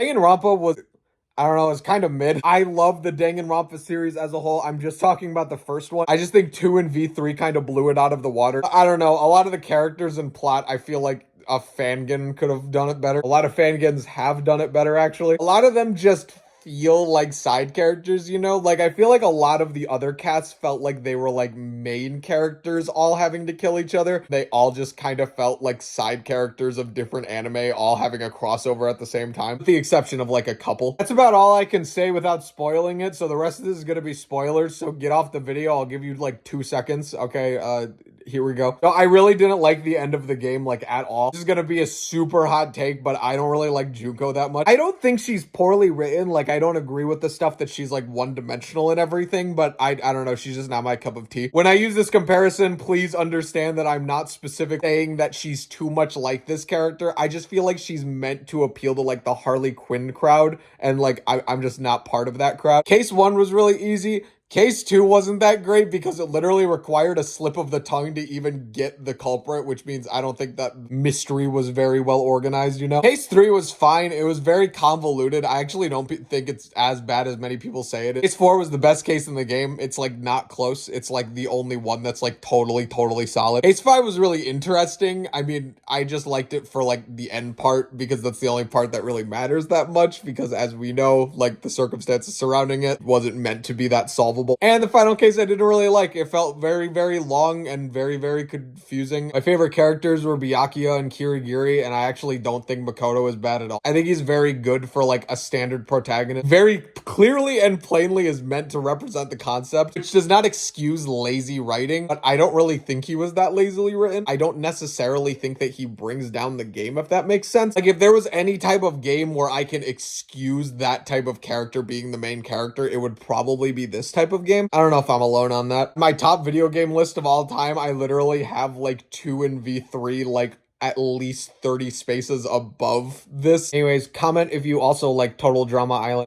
Danganronpa was, I don't know, it's kind of mid. I love the Danganronpa series as a whole. I'm just talking about the first one. I just think 2 and V3 kind of blew it out of the water. I don't know. A lot of the characters and plot, I feel like a fangin could have done it better. A lot of fangins have done it better, actually. A lot of them just feel like side characters, you know? Like, I feel like a lot of the other cats felt like they were like main characters all having to kill each other. They all just kind of felt like side characters of different anime all having a crossover at the same time, with the exception of like a couple. That's about all I can say without spoiling it. So the rest of this is going to be spoilers. So get off the video. I'll give you like 2 seconds. Okay. Here we go. So I really didn't like the end of the game, like, at all. This is gonna be a super hot take, but I don't really like Junko that much. I don't think she's poorly written. Like, I don't agree with the stuff that she's like one-dimensional and everything, but I don't know. She's just not my cup of tea. When I use this comparison, please understand that I'm not specific saying that she's too much like this character. I just feel like she's meant to appeal to like the Harley Quinn crowd, and like I'm just not part of that crowd. Case 1 was really easy. Case 2 wasn't that great because it literally required a slip of the tongue to even get the culprit, which means I don't think that mystery was very well organized, you know? Case 3 was fine. It was very convoluted. I actually don't think it's as bad as many people say it is. Case 4 was the best case in the game. It's like not close. It's like the only one that's like totally solid. Case 5 was really interesting. I mean, I just liked it for like the end part because that's the only part that really matters that much, because as we know, like the circumstances surrounding it wasn't meant to be that solvable. And the final case I didn't really like. It felt very long and very confusing. My favorite characters were Byakuya and Kirigiri, and I actually don't think Makoto is bad at all. I think he's very good for like a standard protagonist. Very clearly and plainly is meant to represent the concept, which does not excuse lazy writing, but I don't really think he was that lazily written. I don't necessarily think that he brings down the game, if that makes sense. Like, if there was any type of game where I can excuse that type of character being the main character, it would probably be this type of game. I don't know if I'm alone on that. My top video game list of all time, I literally have like 2 and V3 like at least 30 spaces above this. Anyways, comment if you also like Total Drama Island.